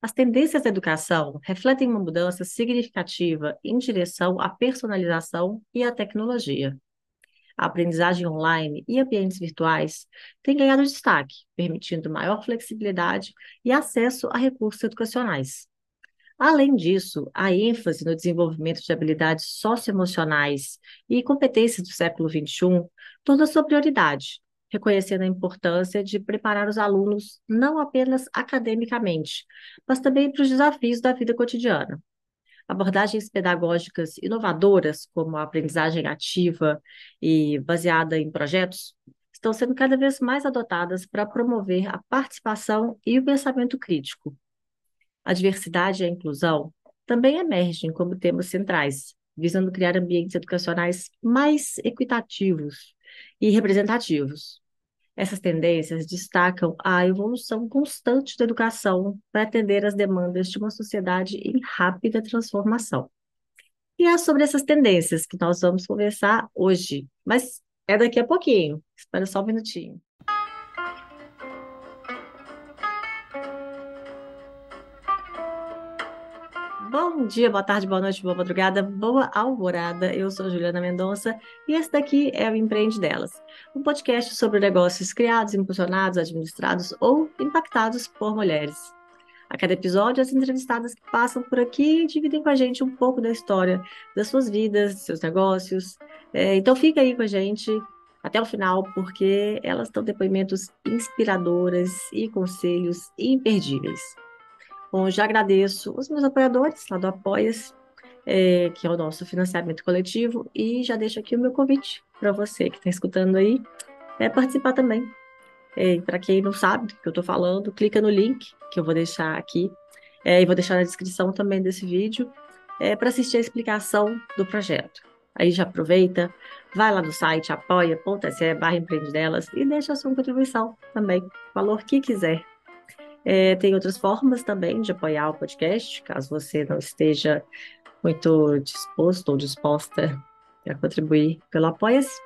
As tendências da educação refletem uma mudança significativa em direção à personalização e à tecnologia. A aprendizagem online e ambientes virtuais têm ganhado destaque, permitindo maior flexibilidade e acesso a recursos educacionais. Além disso, a ênfase no desenvolvimento de habilidades socioemocionais e competências do século XXI torna sua prioridade, reconhecendo a importância de preparar os alunos não apenas academicamente, mas também para os desafios da vida cotidiana. Abordagens pedagógicas inovadoras, como a aprendizagem ativa e baseada em projetos, estão sendo cada vez mais adotadas para promover a participação e o pensamento crítico. A diversidade e a inclusão também emergem como temas centrais, visando criar ambientes educacionais mais equitativos e representativos. Essas tendências destacam a evolução constante da educação para atender às demandas de uma sociedade em rápida transformação. E é sobre essas tendências que nós vamos conversar hoje, mas é daqui a pouquinho. Espera só um minutinho. Bom dia, boa tarde, boa noite, boa madrugada, boa alvorada. Eu sou Juliana Mendonça e esse daqui é o Empreende Delas, um podcast sobre negócios criados, impulsionados, administrados ou impactados por mulheres. A cada episódio, as entrevistadas que passam por aqui dividem com a gente um pouco da história das suas vidas, dos seus negócios. Então fica aí com a gente até o final, porque elas dão depoimentos inspiradores e conselhos imperdíveis. Bom, já agradeço os meus apoiadores lá do Apoia-se, que é o nosso financiamento coletivo, e já deixo aqui o meu convite para você que está escutando aí, participar também. Para quem não sabe do que eu estou falando, clica no link que eu vou deixar aqui, e vou deixar na descrição também desse vídeo, para assistir a explicação do projeto. Aí já aproveita, vai lá no site apoia.se/empreendedelas e deixa a sua contribuição também, o valor que quiser. Tem outras formas também de apoiar o podcast, caso você não esteja muito disposto ou disposta a contribuir pelo Apoia-se,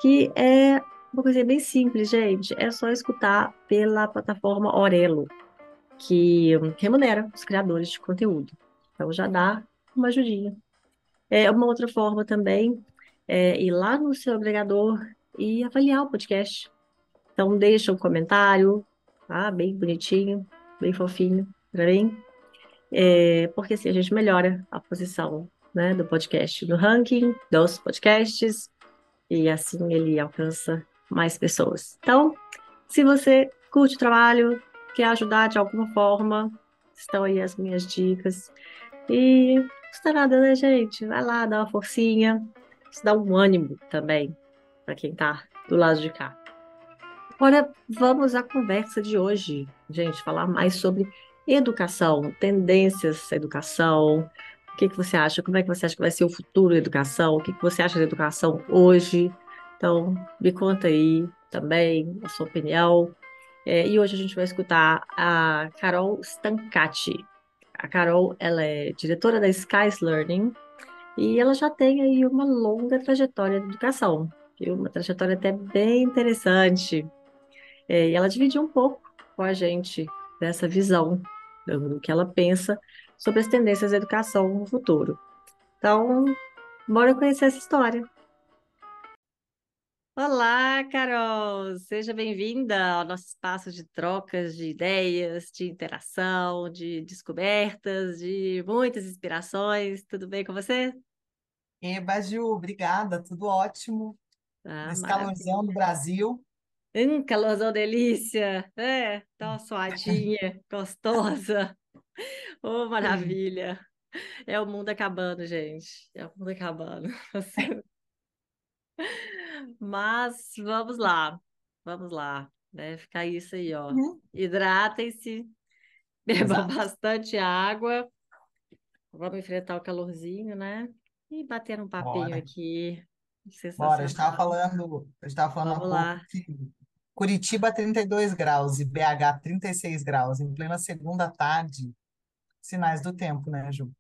que é uma coisa bem simples, gente. É só escutar pela plataforma Orelo, que remunera os criadores de conteúdo. Então já dá uma ajudinha. Uma outra forma também é ir lá no seu agregador e avaliar o podcast. Então deixa um comentário, tá? Bem bonitinho, bem fofinho para mim, porque assim a gente melhora a posição, né, do podcast no ranking dos podcasts e assim ele alcança mais pessoas. Então, se você curte o trabalho, quer ajudar de alguma forma, estão aí as minhas dicas. E não custa nada, né, gente? Vai lá, dá uma forcinha, isso dá um ânimo também para quem está do lado de cá. Agora, vamos à conversa de hoje, gente, falar mais sobre educação, tendências da educação. O que que você acha? Como é que você acha que vai ser o futuro da educação? O que que você acha da educação hoje? Então, me conta aí também a sua opinião. E hoje a gente vai escutar a Carol Stancati. A Carol, ela é diretora da Skies Learning e ela já tem aí uma longa trajetória de educação, viu? Uma trajetória até bem interessante. E ela dividiu um pouco com a gente dessa visão do que ela pensa sobre as tendências da educação no futuro. Então, bora conhecer essa história. Olá, Carol! Seja bem-vinda ao nosso espaço de trocas de ideias, de interação, de descobertas, de muitas inspirações. Tudo bem com você? Eba, Ju, obrigada, tudo ótimo. Ah, Nesse calorzão do maravilha. Brasil. Calorzão delícia! Tá uma suadinha, gostosa. Oh, maravilha! É o mundo acabando, gente. É o mundo acabando. Mas vamos lá, né? Ficar isso aí, ó. Uhum. Hidratem-se, bebam Exato. bastante água, vamos enfrentar o calorzinho, né? E bater um papinho Bora, aqui, bora. sensacional. Eu estava falando há Vamos pouco lá. que Curitiba 32 graus e BH 36 graus, em plena segunda tarde. Sinais do tempo, né, Ju?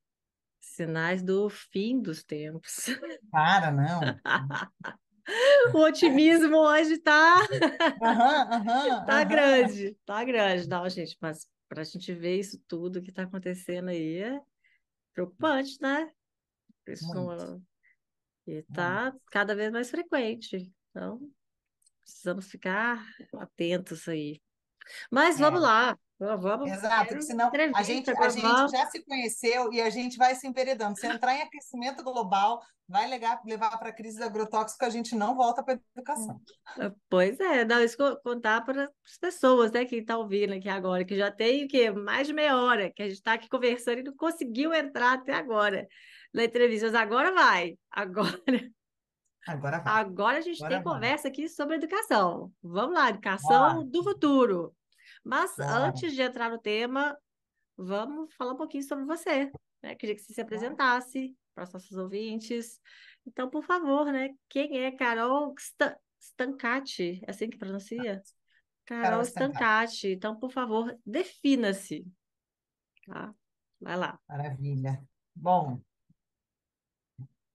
Sinais do fim dos tempos. Para, não. O otimismo hoje tá, Aham, aham, tá aham. grande, tá grande. Não, gente, mas para a gente ver isso tudo que está acontecendo aí, é preocupante, né? Isso muito, não, e muito. está cada vez mais frequente. Então, precisamos ficar atentos aí. Mas vamos É. lá, vamos, Exato, que quero senão entrevista, a agora gente vamos. já se conheceu e a gente vai se enveredando. Se entrar em aquecimento global, vai levar para a crise agrotóxica, a gente não volta para a educação. Pois é, não, isso contar para as pessoas, né, que estão ouvindo aqui agora, que já tem o quê? Mais de meia hora que a gente está aqui conversando e não conseguiu entrar até agora na entrevista. Mas agora vai, agora, Agora vai, agora a gente agora tem vai. conversa aqui sobre educação. Vamos lá, educação Bora, do futuro. Mas bora. antes de entrar no tema, vamos falar um pouquinho sobre você, né? Queria que você se apresentasse para os nossos ouvintes. Então, por favor, né? Quem é Carol Stancati? É assim que pronuncia? Carol Carol Estancada. Stancati. Então, por favor, defina-se, tá? Vai lá. Maravilha. Bom,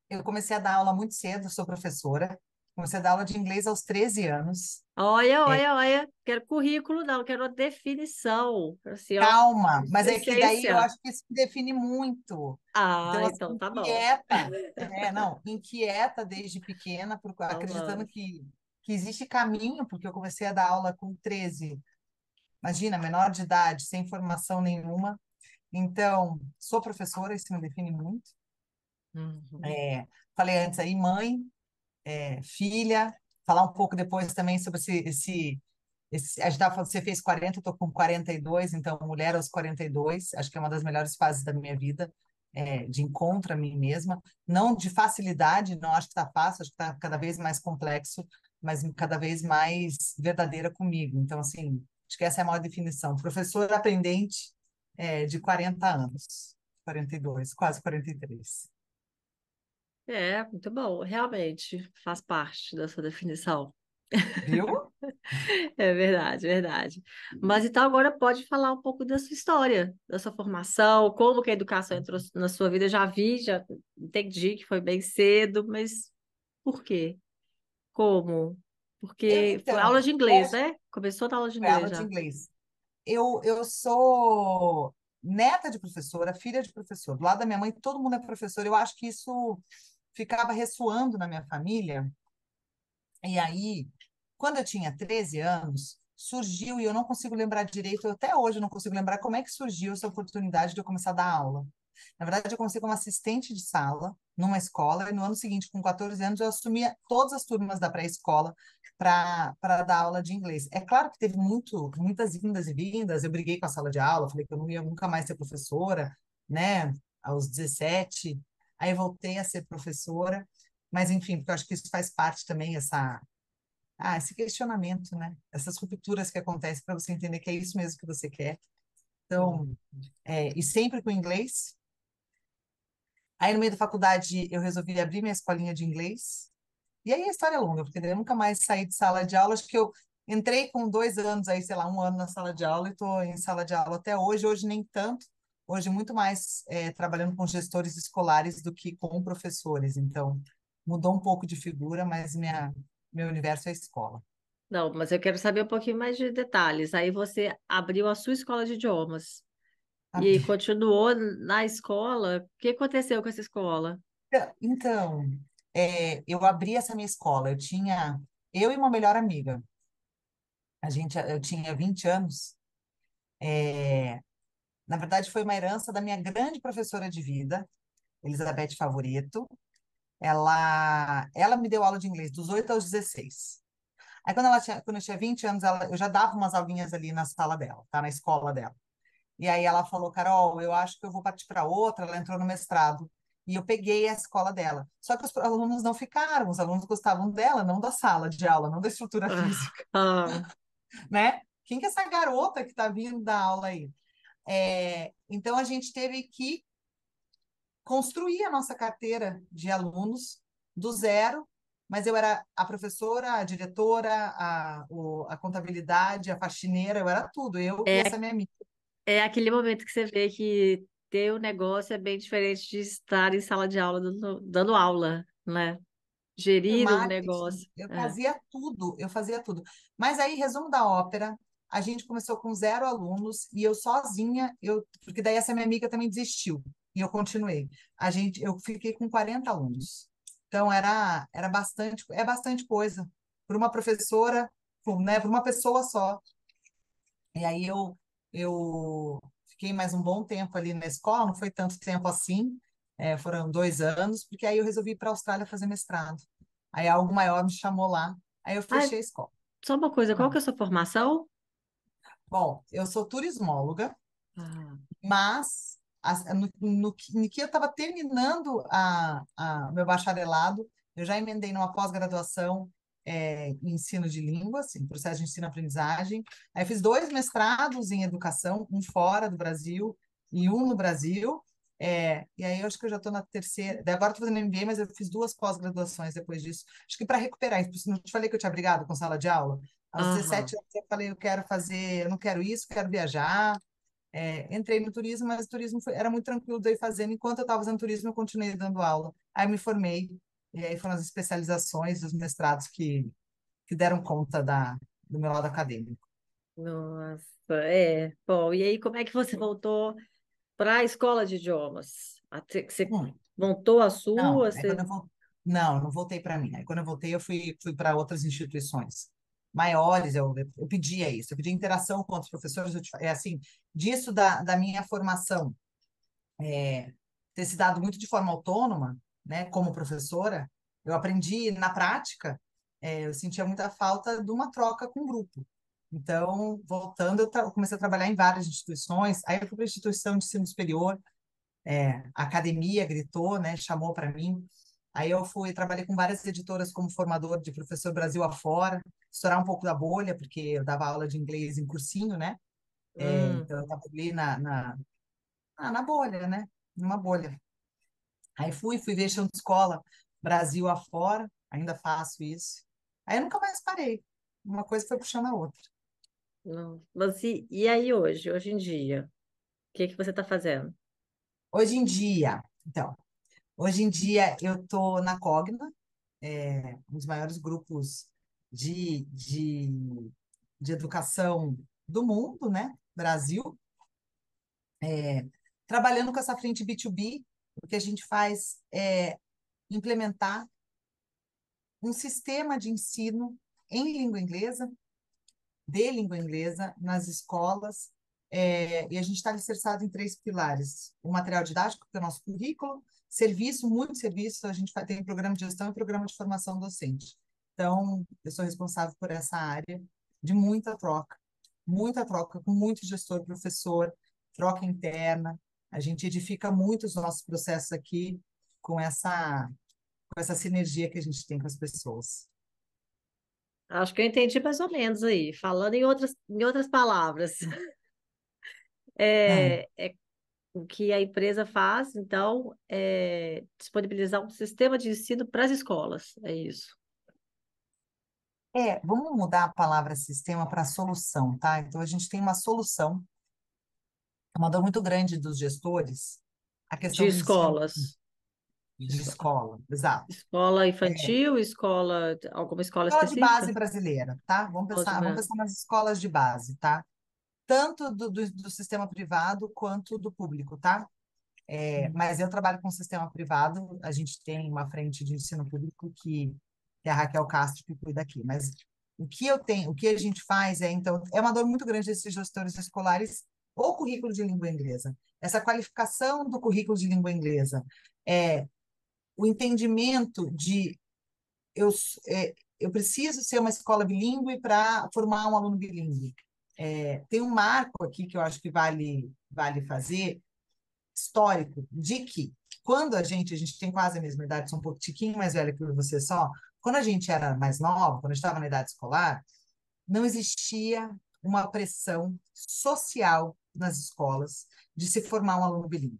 eu comecei a dar aula muito cedo, sou professora. Comecei a dar aula de inglês aos 13 anos. Olha, É, olha, olha. Quero currículo, não, quero a definição. Assim, ó, calma, mas é que daí eu essência. acho que isso me define muito. Então, Ah, assim, então tá bom. inquieta, não, inquieta desde pequena, Então acreditando vamos. que existe caminho, porque eu comecei a dar aula com 13, imagina, menor de idade, sem formação nenhuma. Então, sou professora, isso me define muito. Uhum. É, falei antes aí, mãe, filha, falar um pouco depois também sobre a gente estava falando, você fez 40, eu estou com 42, então mulher aos 42, acho que é uma das melhores fases da minha vida, de encontro a mim mesma, não de facilidade, não acho que está fácil, acho que está cada vez mais complexo, mas cada vez mais verdadeira comigo. Então, assim, acho que essa é a maior definição. Professora aprendente, de 40 anos, 42, quase 43. É, muito bom. Realmente faz parte da sua definição. Viu? É verdade, verdade. Mas então agora pode falar um pouco da sua história, da sua formação, como que a educação entrou na sua vida. Eu já vi, já entendi que foi bem cedo, mas por quê? Como? Porque foi aula Então, de eu inglês, acho que né? Começou na aula de foi inglês aula de já. inglês. Eu sou neta de professora, filha de professor. Do lado da minha mãe, todo mundo é professor. Eu acho que isso ficava ressoando na minha família. E aí, quando eu tinha 13 anos, surgiu, e eu não consigo lembrar direito, eu até hoje não consigo lembrar como é que surgiu essa oportunidade de eu começar a dar aula. Na verdade, eu comecei como assistente de sala numa escola, e no ano seguinte, com 14 anos, eu assumia todas as turmas da pré-escola para dar aula de inglês. É claro que teve muitas vindas e vindas, eu briguei com a sala de aula, falei que eu não ia nunca mais ser professora, né, aos 17, aí voltei a ser professora, mas enfim, porque eu acho que isso faz parte também, esse questionamento, né? Essas rupturas que acontecem para você entender que é isso mesmo que você quer. Hum. Então, e sempre com inglês. Aí, no meio da faculdade, eu resolvi abrir minha escolinha de inglês. E aí a história é longa, porque daí eu nunca mais saí de sala de aula. Acho que eu entrei com 2 anos, aí, sei lá, um ano na sala de aula e estou em sala de aula até hoje. Hoje nem tanto. Hoje muito mais trabalhando com gestores escolares do que com professores. Então, mudou um pouco de figura, mas meu universo é a escola. Não, mas eu quero saber um pouquinho mais de detalhes. Aí você abriu a sua escola de idiomas e continuou na escola. O que aconteceu com essa escola? Então, eu abri essa minha escola. Eu e uma melhor amiga. Eu tinha 20 anos. Na verdade, foi uma herança da minha grande professora de vida, Elizabeth Favoreto. Ela me deu aula de inglês dos 8 aos 16. Aí, quando eu tinha 20 anos, eu já dava umas aulinhas ali na sala dela, tá? Na escola dela. E aí ela falou, Carol, eu acho que eu vou partir para outra. Ela entrou no mestrado. E eu peguei a escola dela. Só que os alunos não ficaram, os alunos gostavam dela, não da sala de aula, não da estrutura Ah, física, ah, né? Quem que é essa garota que está vindo dar aula aí? Então a gente teve que construir a nossa carteira de alunos do zero, mas eu era a professora, a diretora, a contabilidade, a faxineira, eu era tudo, eu e essa é, minha amiga. é aquele momento que você vê que ter o negócio é bem diferente de estar em sala de aula dando aula, né? Gerir o Marketing, negócio. eu É. fazia tudo, eu fazia tudo. Mas aí, resumo da ópera, a gente começou com 0 alunos e eu sozinha, porque daí essa minha amiga também desistiu e eu continuei. Eu fiquei com 40 alunos. Então era bastante, é bastante coisa para uma professora, né, para uma pessoa só. E aí eu fiquei mais um bom tempo ali na escola, não foi tanto tempo assim, foram 2 anos, porque aí eu resolvi ir para a Austrália fazer mestrado. Aí algo maior me chamou lá, aí eu Ah, fechei a escola. só uma coisa, qual Ah. que é a sua formação? Bom, eu sou turismóloga, Ah, mas no que eu estava terminando meu bacharelado, eu já emendei numa pós-graduação em ensino de línguas, em processo de ensino-aprendizagem. Aí fiz 2 mestrados em educação, um fora do Brasil e um no Brasil. E aí eu acho que eu já estou na terceira. Daí agora estou fazendo MBA, mas eu fiz 2 pós-graduações depois disso. Acho que para recuperar, não te falei que eu tinha brigado com sala de aula? Aos aham. 17 anos eu falei, eu não quero isso, quero viajar. Entrei no turismo, mas o turismo era muito tranquilo de ir fazendo. Enquanto eu estava fazendo turismo, eu continuei dando aula. Aí eu me formei, e aí foram as especializações, os mestrados que deram conta do meu lado acadêmico. Nossa, bom, e aí como é que você voltou para a escola de idiomas? Até que você Hum, montou a não, sua, aí quando você... eu não, não voltei para mim. Aí quando eu voltei, eu fui para outras instituições maiores, eu pedia isso, eu pedia interação com outros professores, assim, disso da minha formação, ter se dado muito de forma autônoma, né, como professora, eu aprendi na prática, eu sentia muita falta de uma troca com o grupo. Então, voltando, eu comecei a trabalhar em várias instituições, aí eu fui para a instituição de ensino superior, a academia gritou, né, chamou para mim, aí eu trabalhei com várias editoras como formador de professor Brasil afora, estourar um pouco da bolha, porque eu dava aula de inglês em cursinho, né, então eu Uhum. estava ali na bolha, né, numa bolha. Aí fui ver chão de escola, Brasil afora, ainda faço isso. Aí eu nunca mais parei. Uma coisa foi puxando a outra. Não. Mas e aí hoje em dia, o que que você está fazendo? Hoje em dia, então, hoje em dia eu estou na Cogna, um dos maiores grupos de, de, de educação do mundo, né? Brasil, trabalhando com essa frente B2B, o que a gente faz é implementar um sistema de ensino em língua inglesa de língua inglesa nas escolas, e a gente está alicerçado em 3 pilares. O material didático, que é o nosso currículo, serviço, muito serviço, a gente tem programa de gestão e programa de formação docente. Então, eu sou responsável por essa área de muita troca com muito gestor, professor, troca interna. A gente edifica muito os nossos processos aqui com essa sinergia que a gente tem com as pessoas. Acho que eu entendi mais ou menos aí, falando em outras palavras. Ah. É o que a empresa faz, então, é disponibilizar um sistema de ensino para as escolas, é isso. Vamos mudar a palavra sistema para solução, tá? Então, a gente tem uma solução, é uma dor muito grande dos gestores, a De questão do ensino escolas. de escola, exato. Escola É, infantil, alguma escola escola de base específica? brasileira, tá? Escola de Vamos base. pensar nas escolas de base, tá? Tanto do sistema privado quanto do público, tá? Mas eu trabalho com o sistema privado, a gente tem uma frente de ensino público que é a Raquel Castro que cuida aqui, mas o que a gente faz então, é uma dor muito grande desses gestores escolares, o currículo de língua inglesa, essa qualificação do currículo de língua inglesa, o entendimento de eu, eu preciso ser uma escola bilíngue para formar um aluno bilíngue. Tem um marco aqui que eu acho que vale fazer, histórico de que quando a gente tem quase a mesma idade, sou um pouquinho mais velha que você só, quando a gente era mais nova, quando a gente estava na idade escolar, não existia uma pressão social nas escolas de se formar um aluno bilíngue.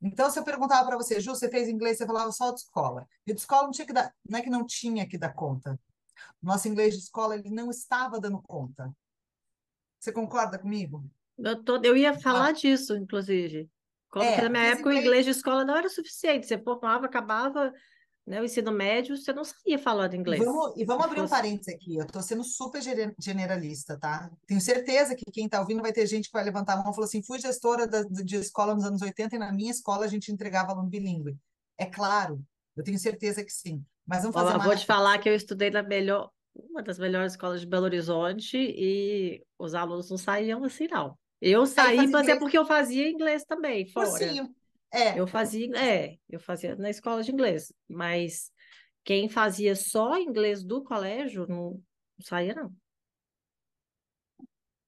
Então, se eu perguntava para você, Ju, você fez inglês, você falava só de escola. E de escola não tinha que dar, não é que não tinha que dar conta. Nosso inglês de escola, ele não estava dando conta. Você concorda comigo? Eu ia falar Ah, disso, inclusive. Como que na minha fiz época o inglês inglês. de escola não era suficiente. Você formava, acabava, né? O ensino médio, você não saía falando E inglês. vamos Se abrir um fosse, parênteses aqui. Eu estou sendo super generalista, tá? Tenho certeza que quem está ouvindo vai ter gente que vai levantar a mão e falar assim: fui gestora de escola nos anos 80 e na minha escola a gente entregava aluno bilíngue. É claro, eu tenho certeza que sim. Mas vamos ó, fazer eu uma vou te falar referência. que eu estudei na melhor, uma das melhores escolas de Belo Horizonte e os alunos não saíam assim, não. Eu Aí saí, fazer mas é inglês porque eu fazia inglês também, fora. cursinho. É, Eu fazia na escola de inglês, mas quem fazia só inglês do colégio não saía, não.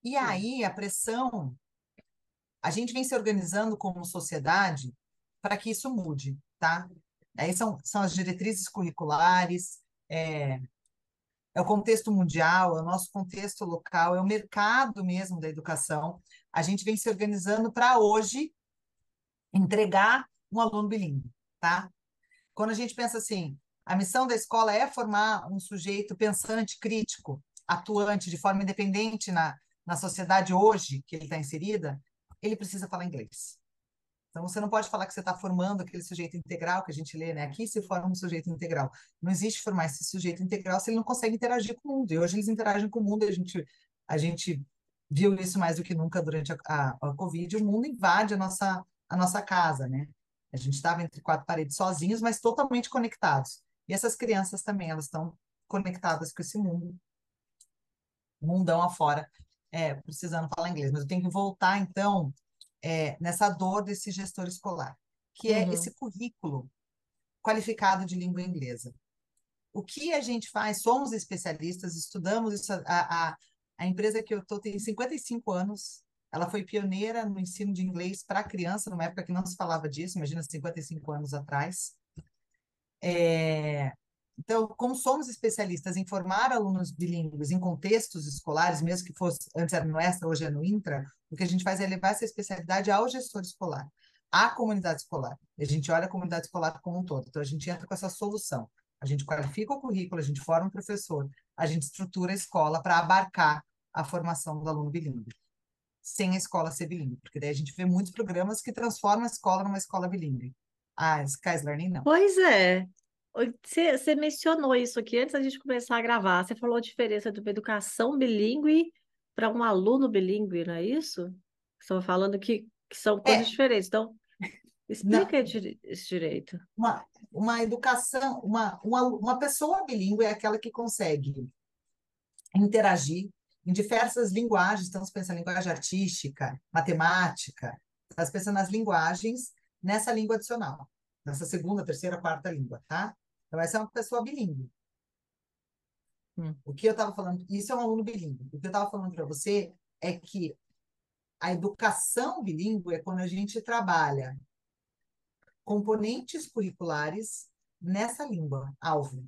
e É. aí a pressão, a gente vem se organizando como sociedade para que isso mude, tá? Aí são as diretrizes curriculares, é, é o contexto mundial, é o nosso contexto local, é o mercado mesmo da educação. A gente vem se organizando para hoje entregar um aluno bilíngue, tá? Quando a gente pensa assim, a missão da escola é formar um sujeito pensante, crítico, atuante de forma independente na sociedade hoje que ele está inserida, ele precisa falar inglês. Então, você não pode falar que você está formando aquele sujeito integral que a gente lê, né? Aqui se forma um sujeito integral. Não existe formar esse sujeito integral se ele não consegue interagir com o mundo. E hoje eles interagem com o mundo, a gente viu isso mais do que nunca durante a Covid. O mundo invade a nossa casa, né? A gente estava entre quatro paredes sozinhos, mas totalmente conectados. E essas crianças também, elas estão conectadas com esse mundo, mundão afora, precisando falar inglês. Mas eu tenho que voltar, então, nessa dor desse gestor escolar, que é Uhum. esse currículo qualificado de língua inglesa. O que a gente faz? Somos especialistas, estudamos isso. A empresa que eu estou tem 55 anos. Ela foi pioneira no ensino de inglês para criança, numa época que não se falava disso, imagina 55 anos atrás. É, Então, como somos especialistas em formar alunos bilíngues em contextos escolares, mesmo que fosse antes era no extra, hoje é no intra, o que a gente faz é levar essa especialidade ao gestor escolar, à comunidade escolar. E a gente olha a comunidade escolar como um todo. Então, a gente entra com essa solução. A gente qualifica o currículo, a gente forma um professor, a gente estrutura a escola para abarcar a formação do aluno bilíngue, sem a escola ser bilíngue, porque daí a gente vê muitos programas que transformam a escola numa escola bilíngue. Ah, Sky's Learning não. Pois é. Você mencionou isso aqui antes da gente começar a gravar. Você falou a diferença de uma educação bilíngue para um aluno bilíngue, não é isso? Você estava falando que são coisas É, diferentes. Então, não, explica esse direito. uma educação, uma pessoa bilíngue é aquela que consegue interagir em diversas linguagens. Então, você pensa em linguagem artística, matemática, você pensa nas linguagens nessa língua adicional, nessa segunda, terceira, quarta língua, tá? Então, essa é uma pessoa bilíngue. Hum. O que eu estava falando, isso é um aluno bilíngue. O que eu estava falando para você é que a educação bilíngue é quando a gente trabalha componentes curriculares nessa língua alvo,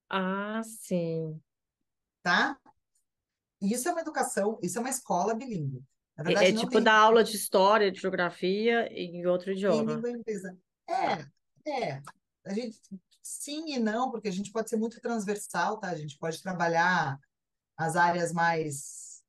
Ah, sim. tá? E isso é uma educação, isso é uma escola bilíngue. Na É verdade, não tipo tem dar aula de história, de geografia em outro em idioma. língua inglesa. É. A gente, sim e não, porque a gente pode ser muito transversal, tá? A gente pode trabalhar as áreas mais.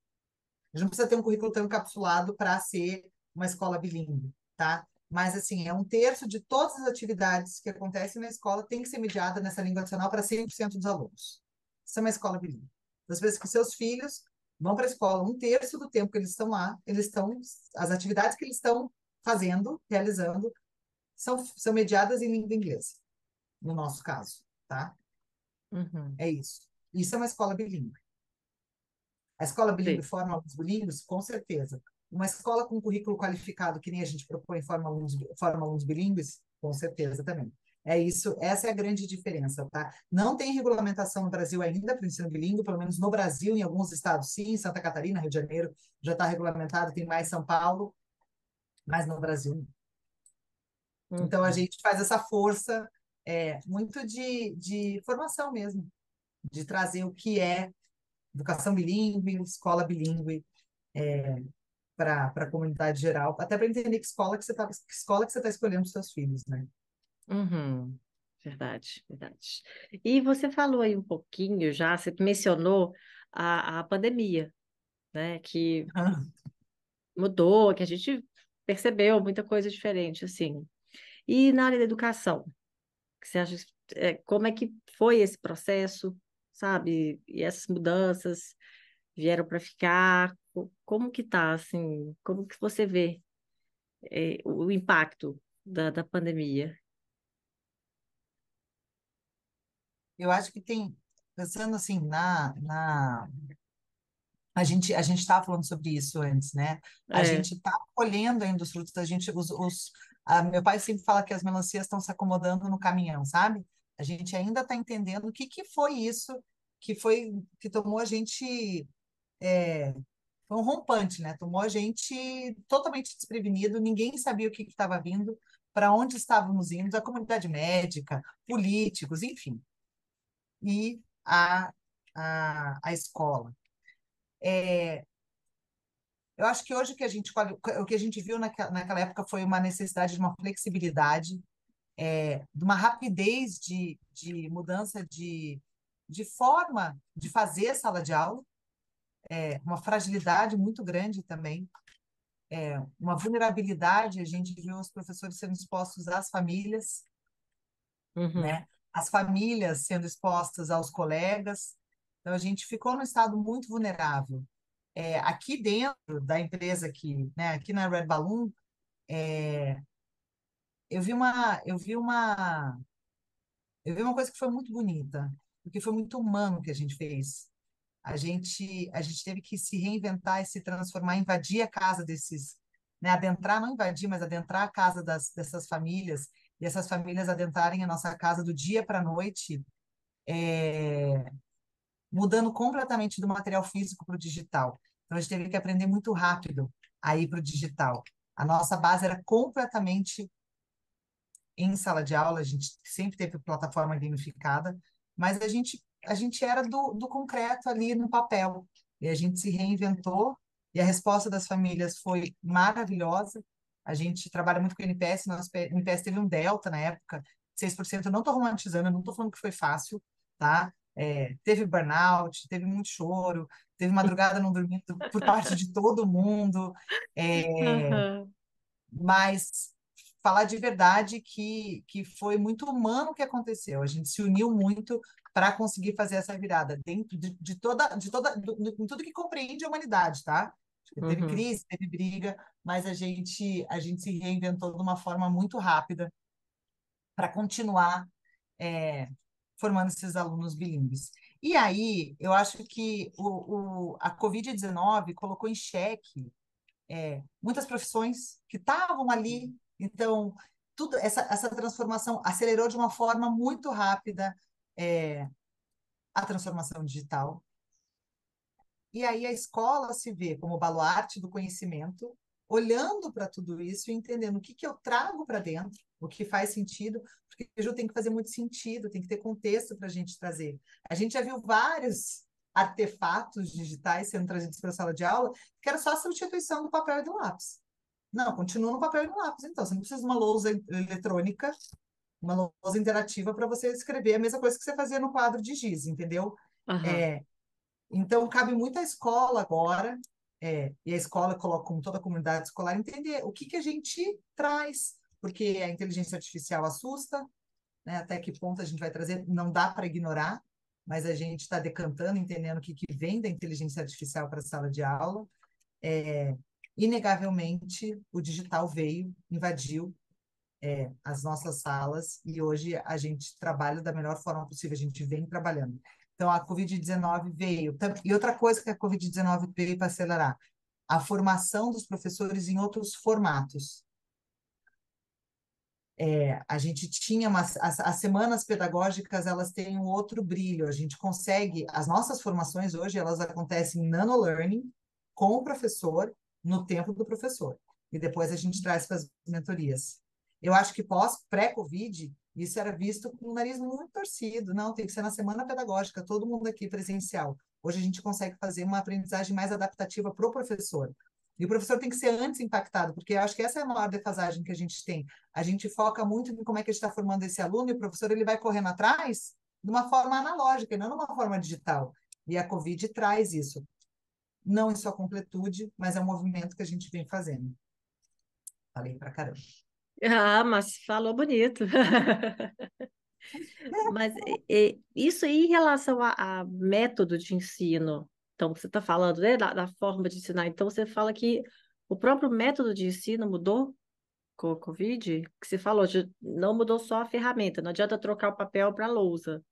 A gente não precisa ter um currículo tão encapsulado para ser uma escola bilíngue, tá? Mas, assim, é um terço de todas as atividades que acontecem na escola tem que ser mediada nessa língua adicional para 100% dos alunos. Isso é uma escola bilíngue. Às vezes que seus filhos vão para a escola, um terço do tempo que eles estão lá, as atividades que eles estão fazendo, realizando, são mediadas em língua inglesa, no nosso caso, tá? Uhum. É isso. Isso é uma escola bilíngue. A escola bilíngue Sim. forma alunos bilíngues? Com certeza. Uma escola com currículo qualificado, que nem a gente propõe, forma alunos bilíngues? Com certeza também. É isso, essa é a grande diferença, tá? Não tem regulamentação no Brasil ainda para o ensino bilíngue, pelo menos no Brasil, em alguns estados sim, Santa Catarina, Rio de Janeiro já está regulamentado, tem mais São Paulo, mas no Brasil não. Então a Uhum. gente faz essa força muito de formação mesmo, de trazer o que é educação bilíngue, escola bilíngue, para a comunidade geral, até para entender que escola que você está escolhendo para os seus filhos, né? Uhum. Verdade, verdade. E você falou aí um pouquinho já, você mencionou a pandemia, né? Que Ah, mudou, que a gente percebeu muita coisa diferente, assim. E na área da educação, que você acha como é que foi esse processo, sabe? E essas mudanças vieram para ficar? Como que tá, assim? Como que você vê, o impacto da pandemia? Eu acho que tem, pensando assim, a gente estava falando sobre isso antes, né? A É, gente está colhendo ainda os frutos, meu pai sempre fala que as melancias estão se acomodando no caminhão, sabe? A gente ainda está entendendo o que que foi isso que tomou a gente, foi um rompante, né? Tomou a gente totalmente desprevenido, ninguém sabia o que estava vindo, para onde estávamos indo, a comunidade médica, políticos, enfim, e a escola. Eu acho que hoje o que a gente viu naquela época foi uma necessidade de uma flexibilidade, de uma rapidez de mudança de forma de fazer sala de aula, uma fragilidade muito grande também, uma vulnerabilidade. A gente viu os professores sendo expostos às famílias, uhum, né? As famílias sendo expostas aos colegas. Então, a gente ficou num estado muito vulnerável. Aqui dentro da empresa, aqui na Red Balloon, eu vi uma, eu vi uma, eu vi uma coisa que foi muito bonita, porque foi muito humano que a gente fez. A gente teve que se reinventar e se transformar, invadir a casa desses, né, adentrar, não invadir, mas adentrar a casa dessas famílias, e essas famílias adentrarem a nossa casa do dia para a noite, mudando completamente do material físico para o digital. Então, a gente teve que aprender muito rápido a ir para o digital. A nossa base era completamente em sala de aula, a gente sempre teve plataforma gamificada, mas a gente era do concreto ali no papel. E a gente se reinventou, e a resposta das famílias foi maravilhosa. A gente trabalha muito com o NPS, o NPS teve um delta na época, 6%. Eu não estou romantizando, eu não estou falando que foi fácil, tá? Teve burnout, teve muito choro, teve madrugada não dormindo por parte de todo mundo, é, aham, mas falar de verdade que foi muito humano o que aconteceu. A gente se uniu muito para conseguir fazer essa virada dentro em tudo que compreende a humanidade, tá? Teve uhum. crise, teve briga, mas a gente se reinventou de uma forma muito rápida para continuar é, formando esses alunos bilíngues. E aí, eu acho que a Covid-19 colocou em xeque muitas profissões que estavam ali. Então, tudo essa transformação acelerou de uma forma muito rápida é, a transformação digital. E aí a escola se vê como baluarte do conhecimento, olhando para tudo isso e entendendo o que que eu trago para dentro, o que faz sentido, porque o tem que fazer muito sentido, tem que ter contexto para a gente trazer. A gente já viu vários artefatos digitais sendo trazidos para a sala de aula, que era só a substituição do papel e do lápis. Não, continua no papel e no lápis. Então, você não precisa de uma lousa eletrônica, uma lousa interativa para você escrever a mesma coisa que você fazia no quadro de giz, entendeu? Aham. É, então, cabe muito à escola agora, e a escola coloca como toda a comunidade escolar, entender o que que a gente traz, porque a inteligência artificial assusta, né? Até que ponto a gente vai trazer, não dá para ignorar, mas a gente está decantando, entendendo o que que vem da inteligência artificial para a sala de aula. Inegavelmente, o digital veio, invadiu as nossas salas e hoje a gente trabalha da melhor forma possível, a gente vem trabalhando. Então, a Covid-19 veio. E outra coisa que a Covid-19 veio para acelerar, a formação dos professores em outros formatos. A gente tinha as semanas pedagógicas, elas têm um outro brilho. A gente consegue, as nossas formações hoje, elas acontecem em nano-learning com o professor, no tempo do professor. E depois a gente traz para as mentorias. Eu acho que pré-Covid, isso era visto com o nariz muito torcido. Não, tem que ser na semana pedagógica, todo mundo aqui presencial. Hoje a gente consegue fazer uma aprendizagem mais adaptativa para o professor. E o professor tem que ser antes impactado, porque eu acho que essa é a maior defasagem que a gente tem. A gente foca muito em como é que a gente está formando esse aluno, e o professor ele vai correndo atrás de uma forma analógica, e não de uma forma digital. E a Covid traz isso. Não em sua completude, mas é um movimento que a gente vem fazendo. Falei pra caramba. Ah, mas falou bonito. Mas isso aí em relação a método de ensino, então você está falando, né, da forma de ensinar, então você fala que o próprio método de ensino mudou com o Covid? Que você falou, não mudou só a ferramenta, não adianta trocar o papel para a lousa,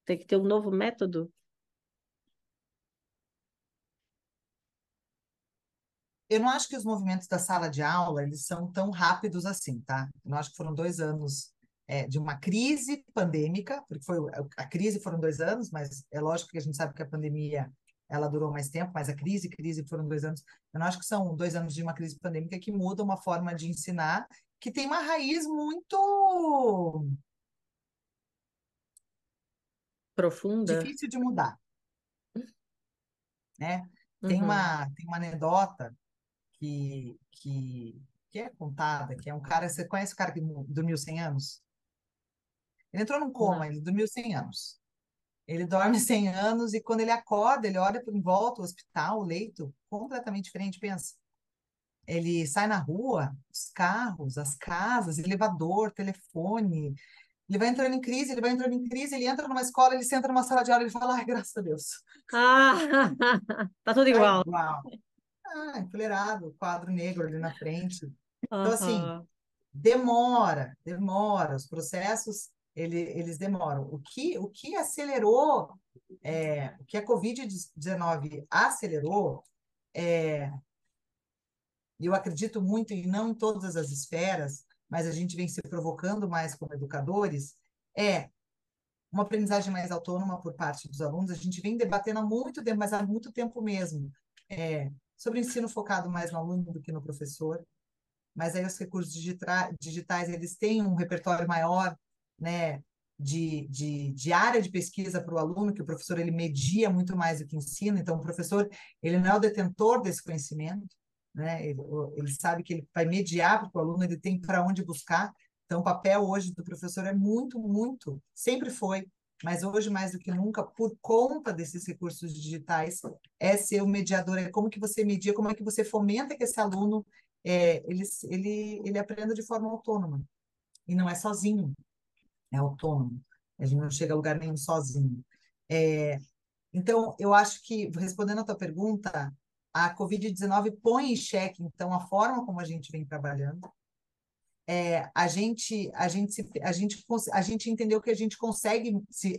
tem que ter um novo método. Eu não acho que os movimentos da sala de aula eles são tão rápidos assim, tá? Eu não acho que foram 2 anos de uma crise pandêmica, porque foi a crise foram 2 anos, mas é lógico que a gente sabe que a pandemia ela durou mais tempo, mas a crise foram 2 anos. Eu não acho que são 2 anos de uma crise pandêmica que muda uma forma de ensinar que tem uma raiz muito Profunda? difícil de mudar, né? Uhum. Tem uma anedota que é contada, que é um cara, você conhece o cara que dormiu 100 anos? Ele entrou num coma, Não. ele dormiu 100 anos. Ele dorme 100 anos e quando ele acorda, ele olha em volta, o hospital, o leito, completamente diferente, pensa. Ele sai na rua, os carros, as casas, elevador, telefone. Ele vai entrando em crise, ele vai entrando em crise, ele entra numa escola, ele senta numa sala de aula, ele fala, ai, graças a Deus. Ah, tá tudo Tá igual. igual. Ah, enfileirado, quadro negro ali na frente. Então, assim, Aham. demora. Os processos, eles demoram. O que acelerou, o que a Covid-19 acelerou, e eu acredito muito, e não em todas as esferas, mas a gente vem se provocando mais como educadores, é uma aprendizagem mais autônoma por parte dos alunos. A gente vem debatendo há muito tempo, mas há muito tempo mesmo, sobre ensino focado mais no aluno do que no professor. Mas aí os recursos digitais eles têm um repertório maior, né, de área de pesquisa para o aluno, que o professor ele media muito mais do que ensina, então o professor ele não é o detentor desse conhecimento, né, ele sabe que ele vai mediar para o aluno, ele tem para onde buscar, então o papel hoje do professor é muito, sempre foi, mas hoje mais do que nunca, por conta desses recursos digitais, é ser o mediador, é como que você media, como é que você fomenta que esse aluno ele aprende de forma autônoma. E não é sozinho, é autônomo. A gente não chega a lugar nenhum sozinho. É, então, eu acho que, respondendo a tua pergunta, a Covid-19 põe em xeque, então, a forma como a gente vem trabalhando. A gente entendeu que a gente consegue se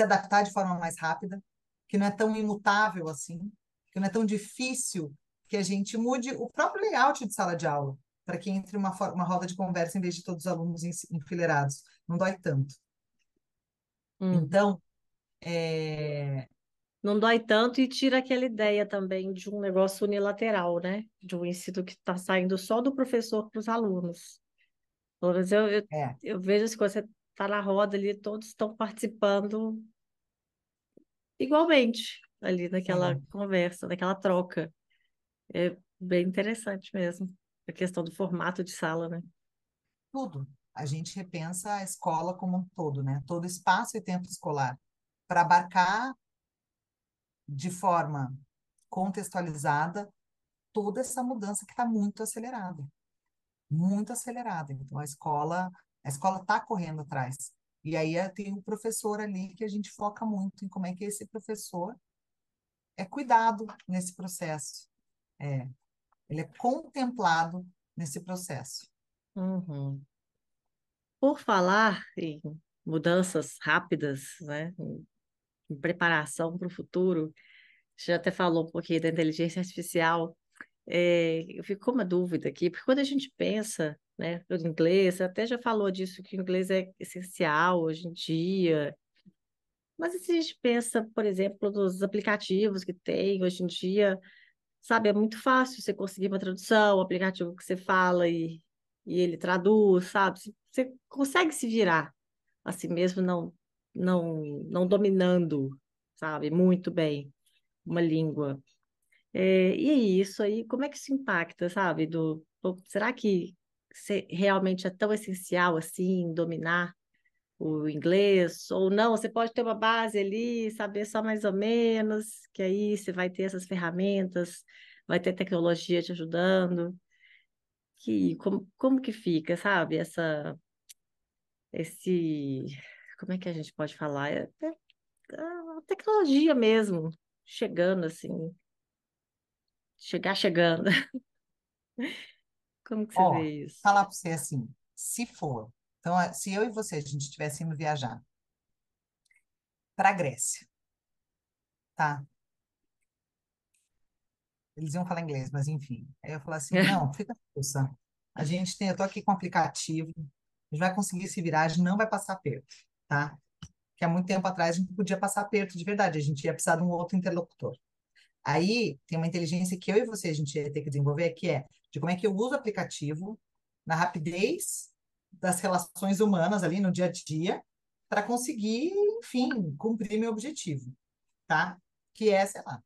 adaptar de forma mais rápida, que não é tão imutável assim, que não é tão difícil que a gente mude o próprio layout de sala de aula, para que entre uma roda de conversa em vez de todos os alunos enfileirados. Não dói tanto. Hum. Então, é, Não dói tanto e tira aquela ideia também de um negócio unilateral, né? De um ensino que está saindo só do professor para os alunos. Pelo menos é, eu vejo assim, quando você está na roda ali, todos estão participando igualmente ali naquela sim, conversa, naquela troca. É bem interessante mesmo, a questão do formato de sala, né? tudo. A gente repensa a escola como um todo, né? Todo espaço e tempo escolar, para abarcar de forma contextualizada toda essa mudança que está muito acelerada, muito acelerada. Então a escola está correndo atrás. E aí tem o professor ali que a gente foca muito em como é que esse professor é cuidado nesse processo. É, ele é contemplado nesse processo. Uhum. Por falar em mudanças rápidas, né? Em preparação para o futuro, você já até falou um pouquinho da inteligência artificial. Eu fico com uma dúvida aqui, porque quando a gente pensa, né, no inglês, você até já falou disso, que o inglês é essencial hoje em dia, mas e se a gente pensa, por exemplo, nos aplicativos que tem hoje em dia, sabe, é muito fácil você conseguir uma tradução, o aplicativo que você fala e ele traduz, sabe? Você consegue se virar, assim mesmo, não dominando, sabe, muito bem uma língua. E aí, isso aí, como é que isso impacta, sabe? Será que realmente é tão essencial assim dominar o inglês? Ou não? Você pode ter uma base ali, saber só mais ou menos, que aí você vai ter essas ferramentas, vai ter tecnologia te ajudando. Como que fica, sabe? esse, como é que a gente pode falar? A tecnologia mesmo, chegando assim, chegando. Como que você Ó, vê isso? falar para você assim, se for, então, se eu e você, a gente estivesse indo viajar para a Grécia, tá? Eles iam falar inglês, mas enfim. Aí eu falar assim, não, fica força. Eu tô aqui com o aplicativo, a gente vai conseguir se virar, a gente não vai passar perto, tá? Que há muito tempo atrás a gente podia passar perto de verdade, a gente ia precisar de um outro interlocutor. Aí tem uma inteligência que eu e você a gente ia ter que desenvolver, que é de como é que eu uso o aplicativo na rapidez das relações humanas ali no dia a dia para conseguir, enfim, cumprir meu objetivo, tá? Que é, sei lá,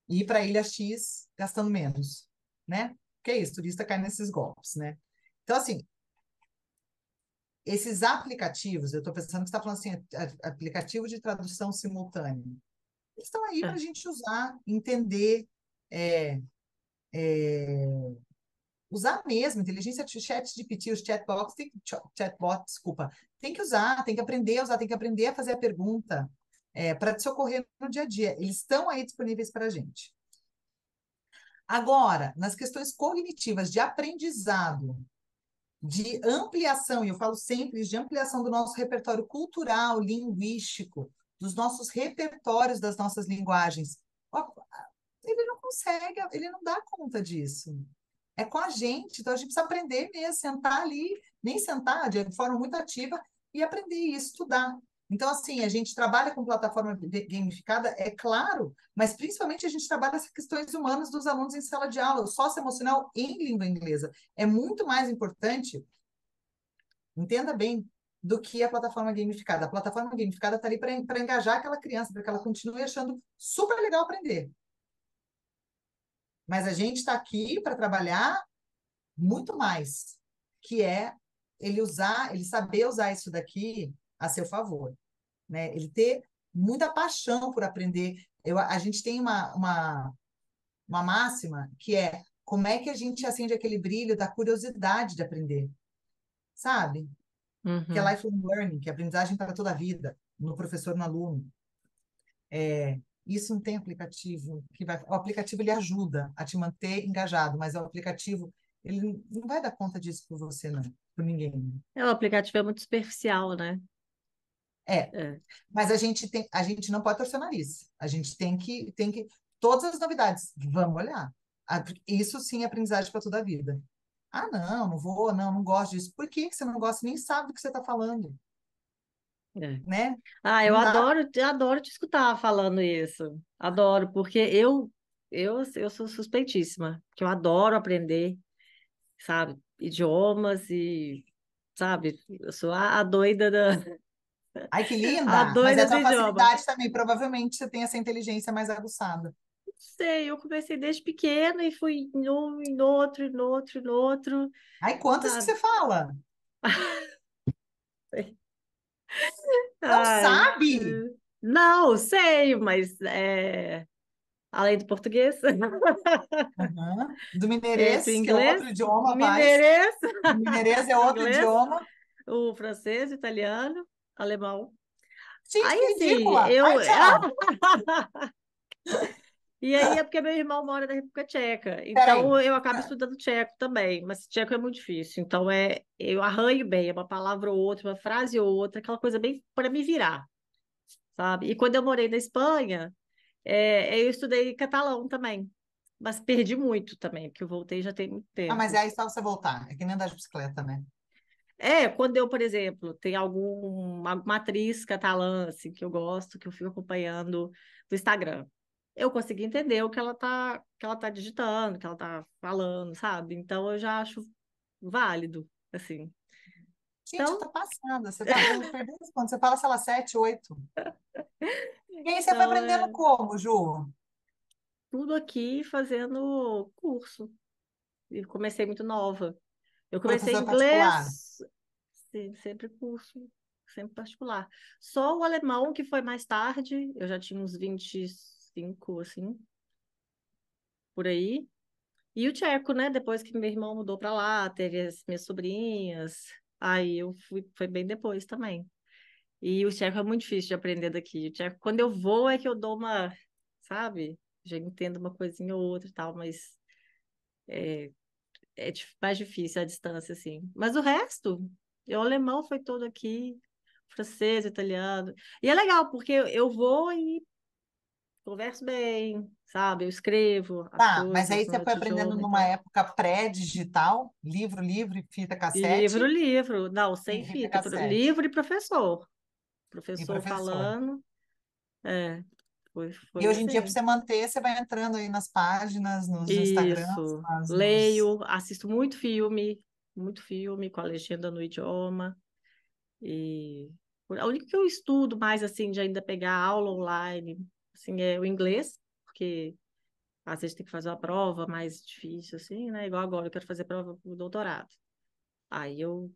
ir para a Ilha X gastando menos, né? Que é isso, turista cai nesses golpes, né? Então, assim, esses aplicativos, eu estou pensando que você está falando assim, aplicativo de tradução simultânea, eles estão aí para a É, gente usar, entender, é, usar mesmo, inteligência chat GPT, os chatbots, chatbot, desculpa, tem que usar, tem que aprender a usar, tem que aprender a fazer a pergunta para te socorrer no dia a dia. Eles estão aí disponíveis para a gente. Agora, nas questões cognitivas de aprendizado, de ampliação, e eu falo sempre de ampliação do nosso repertório cultural, linguístico, dos nossos repertórios das nossas linguagens. Ó, ele não consegue, ele não dá conta disso. É com a gente, então a gente precisa aprender mesmo, sentar ali, nem sentar, de forma muito ativa, e aprender e estudar. Então, assim, a gente trabalha com plataforma gamificada, é claro, mas principalmente a gente trabalha essas questões humanas dos alunos em sala de aula, o socioemocional em língua inglesa. É muito mais importante, entenda bem, do que a plataforma gamificada. A plataforma gamificada está ali para engajar aquela criança, para que ela continue achando super legal aprender. Mas a gente está aqui para trabalhar muito mais, que é ele saber usar isso daqui a seu favor, né? Ele ter muita paixão por aprender. A gente tem uma máxima que é como é que a gente acende aquele brilho da curiosidade de aprender, sabe? Que é uhum. lifelong learning, que é aprendizagem para toda a vida, no professor, no aluno. Isso não tem aplicativo que vai. O aplicativo ele ajuda a te manter engajado, mas o aplicativo ele não vai dar conta disso por você, não, por ninguém. O aplicativo é muito superficial, né? É, É, mas a gente não pode torcer o nariz. A gente tem que, todas as novidades, vamos olhar. Isso sim é aprendizagem para toda a vida. Ah, não, não vou, não, não gosto disso. Por que que você não gosta? Nem sabe do que você está falando, é. né? Ah, Não dá. eu adoro te escutar falando isso. Adoro, porque eu sou suspeitíssima, que eu adoro aprender, sabe, idiomas e, sabe, eu sou a doida Ai, que a linda! Mas é doida a do tua idioma. facilidade também. Provavelmente você tem essa inteligência mais aguçada. Sei, eu comecei desde pequena e fui em um, em outro, em outro, em outro, Ai, quantas que sabe? você fala? Não Ai, sabe? não, sei, mas além do português, Uhum. Do entre o mineirês, que é inglês, outro idioma, rapaz. mineirês, Do mineirês é outro inglês, idioma. o francês, o italiano, alemão. Gente, Aí, que assim, ridícula! Ai, tchau! e aí é porque meu irmão mora na República Tcheca, Peraí. então eu acabo estudando tcheco também, mas tcheco é muito difícil, então eu arranho bem, é uma palavra ou outra, uma frase ou outra, aquela coisa bem para me virar, sabe? E quando eu morei na Espanha, eu estudei catalão também, mas perdi muito também, porque eu voltei já tem muito Ah, mas tempo. é aí só você voltar. É que nem andar de bicicleta, né? Quando eu, por exemplo, tem alguma atriz catalã, assim, que eu gosto, que eu fico acompanhando no Instagram, eu consegui entender o que ela tá digitando, que ela tá falando, sabe? Então eu já acho válido, assim. Gente, eu Então, tô passada. Você tá, eu perdi as contas. Você fala, sei lá, sete, oito. E aí você foi então aprendendo é como, Ju? tudo aqui fazendo curso. E comecei muito nova. Eu comecei Professor particular. inglês, sim, sempre curso, sempre particular. Só o alemão, que foi mais tarde, eu já tinha uns 25 assim, por aí. E o tcheco, né? Depois que meu irmão mudou para lá, teve as minhas sobrinhas. Aí eu fui, foi bem depois também. E o tcheco é muito difícil de aprender daqui. O tcheco, quando eu vou, é que eu dou uma, sabe? Já entendo uma coisinha ou outra e tal, mas mais difícil a distância, assim. Mas o resto, o alemão foi todo aqui, francês, italiano. E é legal, porque eu vou e converso bem, sabe? Eu escrevo as Tá, mas aí coisas no você foi outro aprendendo idioma, numa então. época pré-digital, livro, e fita Livro, cassete livro. Não, sem e fita fita. cassete. Livro e professor. E Professor professor. falando. É, E foi hoje em dia, para assim. você manter, você vai entrando aí nas páginas, nos Instagrams, Isso. nos... Leio, assisto muito filme com a legenda no idioma. E a única que eu estudo mais assim, de ainda pegar aula online, assim, é o inglês, porque às vezes tem que fazer uma prova mais difícil, assim, né? Igual agora eu quero fazer prova para o doutorado. Aí eu,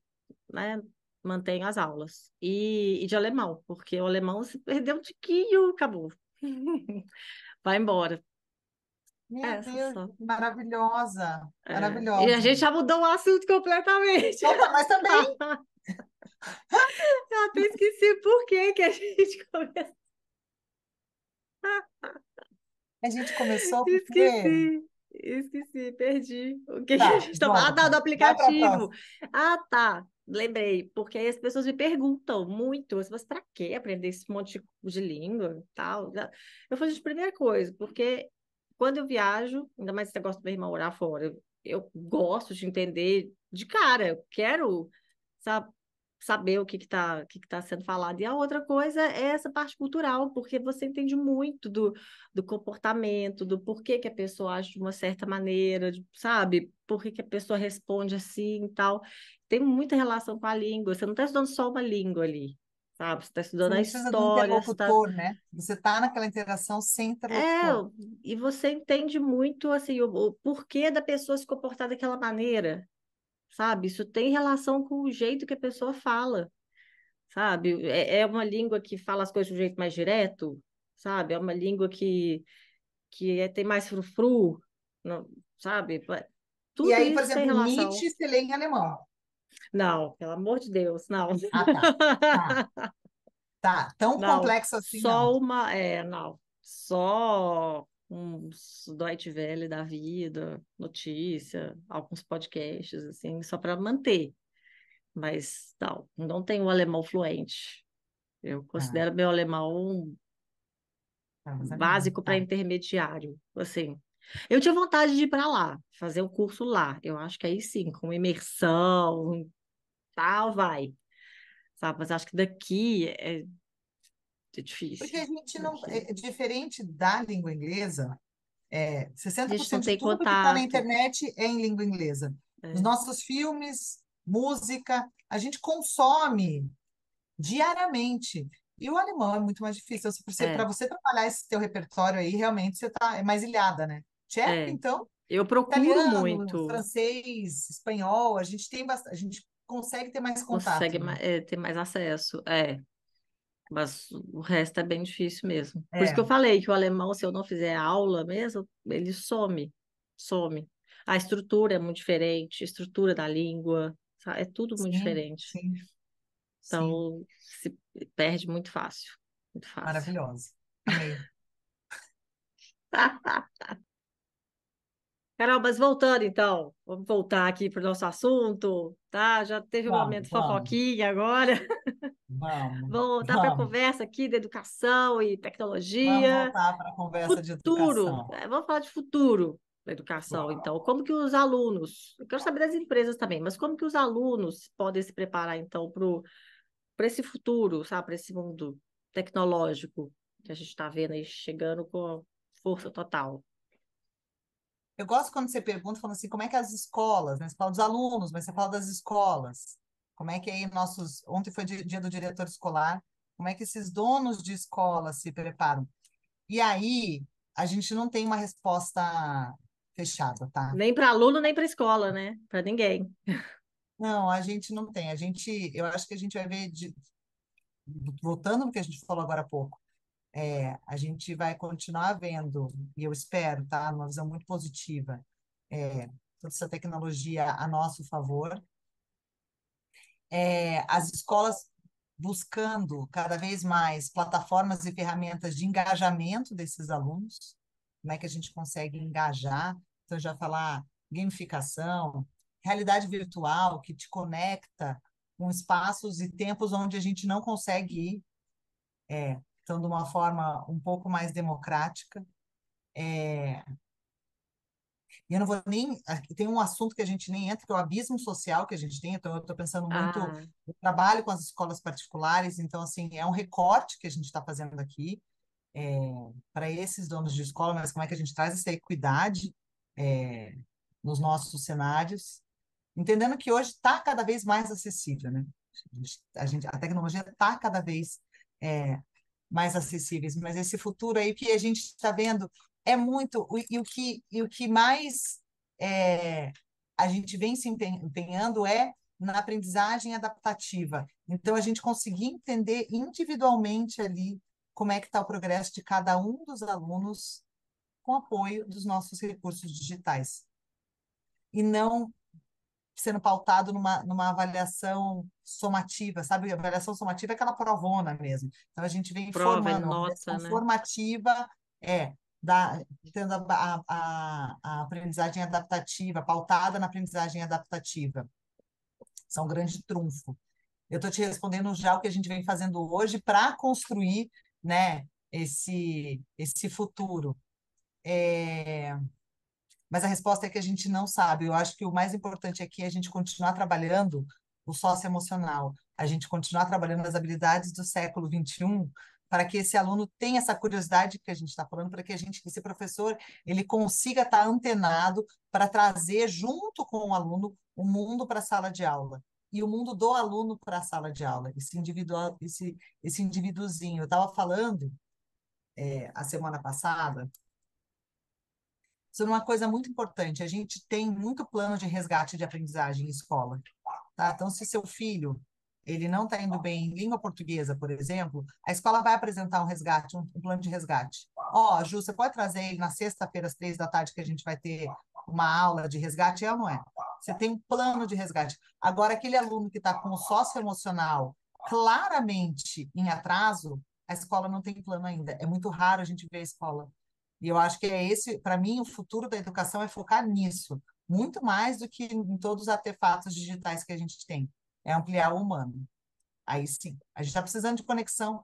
né, mantenho as aulas. E de alemão, porque o alemão se perdeu um tiquinho, acabou. Vai embora. Meu Essa Deus, só. que maravilhosa, E a maravilhosa. gente já mudou o assunto completamente. Então, mas também Eu até esqueci por que a gente começou. a gente começou porque... Esqueci, perdi. O que a Tá, gente estava. Ah, tá, volta. do Vai para a aplicativo. próxima. Ah, tá. Lembrei, porque aí as pessoas me perguntam muito, mas para que aprender esse monte de língua e tal? Eu falei de primeira coisa, porque quando eu viajo, ainda mais se você gosta do meu irmão morar fora, eu gosto de entender de cara, eu quero, sabe, saber o que que tá sendo falado. E a outra coisa é essa parte cultural, porque você entende muito do comportamento, do porquê que a pessoa age de uma certa maneira, sabe? Por que que a pessoa responde assim e tal. Tem muita relação com a língua. Você não está estudando só uma língua ali, sabe? Você está Você estudando a não precisa do história, você está... interlocutor, né? Você está naquela interação sem É, interlocutor. e você entende muito assim o porquê da pessoa se comportar daquela maneira, sabe? Isso tem relação com o jeito que a pessoa fala, sabe? É uma língua que fala as coisas de um jeito mais direto, sabe? É uma língua que tem mais frufru, não, sabe? E Tudo aí, por isso tem exemplo, relação. Nietzsche você lê em alemão. Não, pelo amor de Deus, não. Ah, tá. Tá, tá. Tão Não, complexo assim, não. só uma, não, só uns Deutsche Welle da vida, notícia, alguns podcasts, assim, só para manter. Mas não tenho o alemão fluente. Eu Tá, considero meu alemão tá, mas é bom. básico para Tá. intermediário, assim. Eu tinha vontade de ir para lá, fazer o curso lá. Eu acho que aí sim, com imersão, tal, vai. Sabe? Mas acho que daqui é Porque difícil. a gente não. Daqui. É diferente da língua inglesa, A gente não 60% de tem tudo que está na contato. internet é em língua inglesa. Os É, nossos filmes, música, a gente consome diariamente. E o alemão é muito mais difícil. Para é, você trabalhar esse teu repertório aí, realmente você é mais ilhada, né? Tcheco, é. então, Eu procuro italiano, muito, francês, espanhol, a gente tem bastante, a gente consegue ter mais contato, consegue né? ter mais acesso. Mas o resto é bem difícil mesmo. Por isso que É, eu falei que o alemão, se eu não fizer aula mesmo, ele some. A estrutura é muito diferente, a estrutura da língua, é tudo muito sim, diferente. sim, sim. Então, se perde muito fácil, muito fácil. Maravilhoso. Amei. Carol, mas voltando então, vamos voltar aqui para o nosso assunto, tá? Já teve um Vamos, momento vamos, fofoquinha agora. vamos, Vamos voltar para a vamos. conversa aqui da educação e Vamos tecnologia. voltar para a conversa de Futuro, educação. vamos falar de futuro da educação, então. Como que os alunos, eu quero saber das empresas também, mas como que os alunos podem se preparar, então, para esse futuro, sabe, para esse mundo tecnológico que a gente está vendo aí chegando com força total? Eu gosto quando você pergunta, falando assim, como é que as escolas, né? Você fala dos alunos, mas você fala das escolas. Como é que aí nossos... Ontem foi dia do diretor escolar. Como é que esses donos de escola se preparam? E aí, a gente não tem uma resposta fechada, tá? Nem para aluno, nem para escola, né? Para ninguém. Não, a gente não tem. Eu acho que a gente vai ver, voltando no que a gente falou agora há pouco, a gente vai continuar vendo, e eu espero, tá? Uma visão muito positiva, toda essa tecnologia a nosso favor. as escolas buscando cada vez mais plataformas e ferramentas de engajamento desses alunos, como é que a gente consegue engajar, então já falar gamificação, realidade virtual que te conecta com espaços e tempos onde a gente não consegue ir, então de uma forma um pouco mais democrática. E eu não vou nem. Tem um assunto que a gente nem entra, que é o abismo social que a gente tem. Então, eu estou pensando muito Ah, no trabalho com as escolas particulares. Então, assim, é um recorte que a gente está fazendo aqui para esses donos de escola, mas como é que a gente traz essa equidade é, nos nossos cenários, entendendo que hoje está cada vez mais acessível, né? A tecnologia está cada vez é, mais acessíveis, mas esse futuro aí que a gente está vendo é muito e o que mais é, a gente vem se empenhando é na aprendizagem adaptativa. Então a gente conseguir entender individualmente ali como é que está o progresso de cada um dos alunos com apoio dos nossos recursos digitais e não sendo pautado numa avaliação somativa, sabe? A avaliação somativa é aquela provona mesmo. Então, a gente vem prova, é formando uma nota, avaliação né? formativa, tendo a aprendizagem adaptativa, pautada na aprendizagem adaptativa. Isso é um grande trunfo. Eu estou te respondendo já o que a gente vem fazendo hoje para construir, né, esse futuro. Mas a resposta é que a gente não sabe. Eu acho que o mais importante aqui é a gente continuar trabalhando o socioemocional, a gente continuar trabalhando as habilidades do século XXI, para que esse aluno tenha essa curiosidade que a gente está falando, para que esse professor, ele consiga estar antenado para trazer junto com o aluno o mundo para a sala de aula e o mundo do aluno para a sala de aula, esse individual, esse indivíduozinho. Eu estava falando a semana passada sobre uma coisa muito importante. A gente tem muito plano de resgate de aprendizagem em escola, tá? Então, se seu filho ele não está indo bem em língua portuguesa, por exemplo, a escola vai apresentar um resgate, um plano de resgate. Ó, Ju, você pode trazer ele na sexta-feira, às 3 da tarde, que a gente vai ter uma aula de resgate? É ou não é? Você tem um plano de resgate. Agora, aquele aluno que está com o socioemocional claramente em atraso, a escola não tem plano ainda. É muito raro a gente ver a escola. E eu acho que é esse, para mim, o futuro da educação é focar nisso, muito mais do que em todos os artefatos digitais que a gente tem. É ampliar o humano. Aí sim, a gente está precisando de conexão.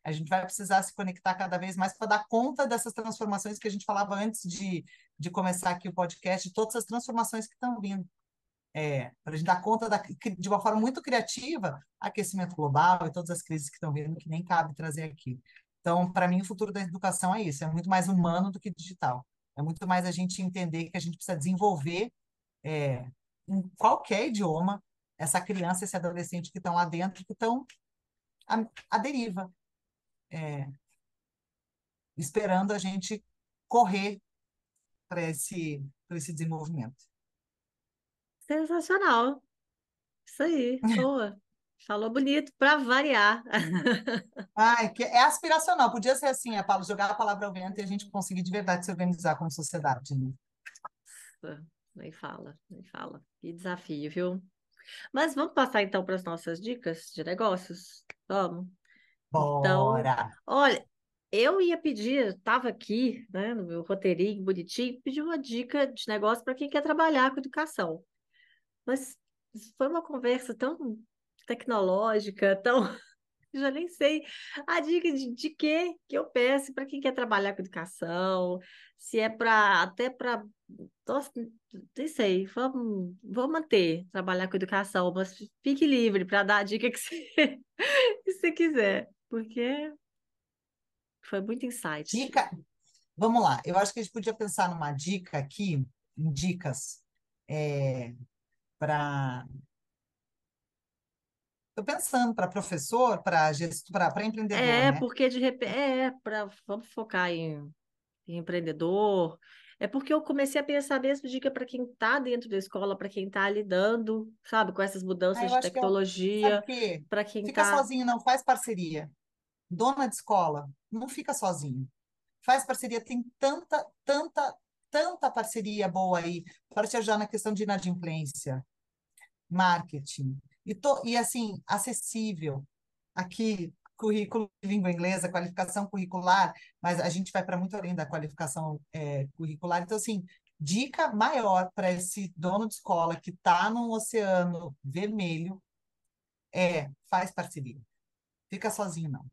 A gente vai precisar se conectar cada vez mais para dar conta dessas transformações que a gente falava antes de começar aqui o podcast, de todas as transformações que estão vindo. Para a gente dar conta de uma forma muito criativa, aquecimento global e todas as crises que estão vindo, que nem cabe trazer aqui. Então, para mim, o futuro da educação é isso, é muito mais humano do que digital. É muito mais a gente entender que a gente precisa desenvolver, em qualquer idioma, essa criança, esse adolescente que estão lá dentro, que estão à deriva, esperando a gente correr para esse desenvolvimento. Sensacional. Isso aí. Boa. Falou bonito para variar. Ai, que é aspiracional. Podia ser assim, é para jogar a palavra ao vento e a gente conseguir de verdade se organizar como sociedade, né? Nem fala, nem fala. Que desafio, viu? Mas vamos passar então para as nossas dicas de negócios? Vamos. Então, Bora! olha, eu ia pedir, estava aqui, né, no meu roteirinho bonitinho, pedir uma dica de negócio para quem quer trabalhar com educação. Mas foi uma conversa tão tecnológica, tão. Já nem sei a dica de quê que eu peço para quem quer trabalhar com educação, se é para até para. Nossa, nem sei, vamos manter trabalhar com educação, mas fique livre para dar a dica que você, que você quiser, porque foi muito insight. Dica, vamos lá. Eu acho que a gente podia pensar numa dica aqui, em dicas para. Estou pensando para professor, para gestor, para empreendedor, É, né? porque de repente, vamos focar em empreendedor. É porque eu comecei a pensar mesmo dica para quem está dentro da escola, para quem está lidando, sabe, com essas Ah, mudanças eu de acho que sabe o tecnologia, quê? para quem Fica está. sozinho, não faz parceria. Dona de escola, não fica sozinho. Faz parceria, tem tanta parceria boa aí para te ajudar na questão de inadimplência, marketing, E assim, acessível. Aqui, currículo de língua inglesa, qualificação curricular, mas a gente vai para muito além da qualificação curricular. Então, assim, dica maior para esse dono de escola que está num oceano vermelho faz parceria. Fica sozinho, não.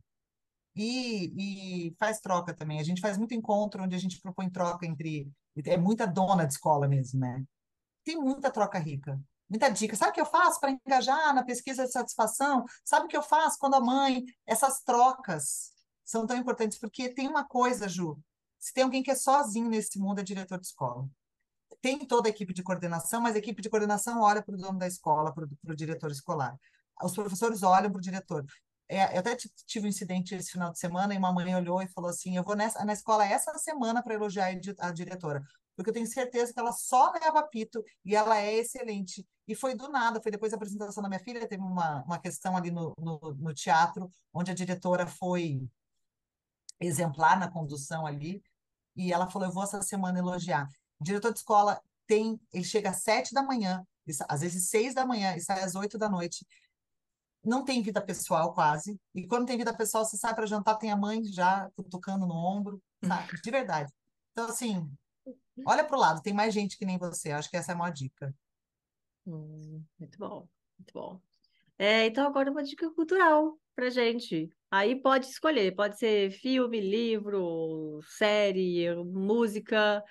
E faz troca também. A gente faz muito encontro onde a gente propõe troca entre. É muita dona de escola mesmo, né? Tem muita troca rica, muita dica. Sabe o que eu faço para engajar na pesquisa de satisfação? Sabe o que eu faço quando a mãe. Essas trocas são tão importantes, porque tem uma coisa, Ju. Se tem alguém que é sozinho nesse mundo, é diretor de escola. Tem toda a equipe de coordenação, mas a equipe de coordenação olha para o dono da escola, para o diretor escolar. Os professores olham para o diretor. Eu até tive um incidente esse final de semana e uma mãe olhou e falou assim: eu vou na escola essa semana para elogiar a diretora, porque eu tenho certeza que ela só leva apito e ela é excelente. E foi do nada, foi depois da apresentação da minha filha, teve uma questão ali no teatro, onde a diretora foi exemplar na condução ali, e ela falou: eu vou essa semana elogiar. O diretor de escola ele chega às 7 da manhã, às vezes 6 da manhã, e sai às 8 da noite. Não tem vida pessoal quase. E quando tem vida pessoal, você sai para jantar, tem a mãe já cutucando no ombro, sabe? De verdade. Então, assim, olha para o lado, tem mais gente que nem você. Acho que essa é a maior dica. Muito bom, muito bom. Então agora uma dica cultural pra gente. Aí pode escolher, pode ser filme, livro, série, música,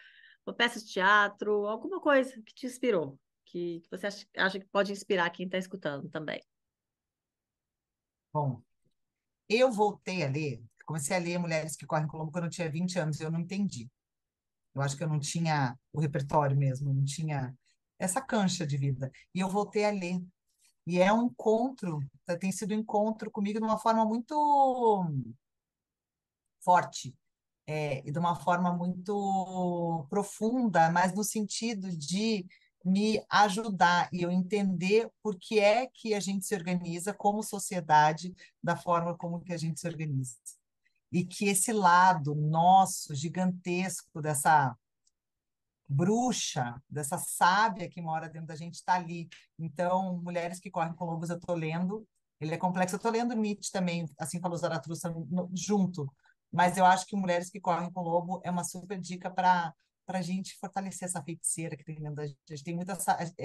uma peça de teatro, alguma coisa que te inspirou, que você acha que pode inspirar quem está escutando também. Bom, eu voltei a ler, comecei a ler Mulheres que Correm Colombo quando eu tinha 20 anos, e eu não entendi. Eu acho que eu não tinha o repertório mesmo, não tinha essa cancha de vida. E eu voltei a ler. E é um encontro, tem sido um encontro comigo de uma forma muito forte, e de uma forma muito profunda, mas no sentido de me ajudar e eu entender por que é que a gente se organiza como sociedade, da forma como que a gente se organiza. E que esse lado nosso, gigantesco, dessa bruxa, dessa sábia que mora dentro da gente, está ali. Então, Mulheres que Correm com Lobos, eu estou lendo. Ele é complexo. Eu estou lendo Nietzsche também, assim falou Zaratustra, junto. Mas eu acho que Mulheres que Correm com Lobo é uma super dica para a gente fortalecer essa feiticeira que tem dentro da gente. Tem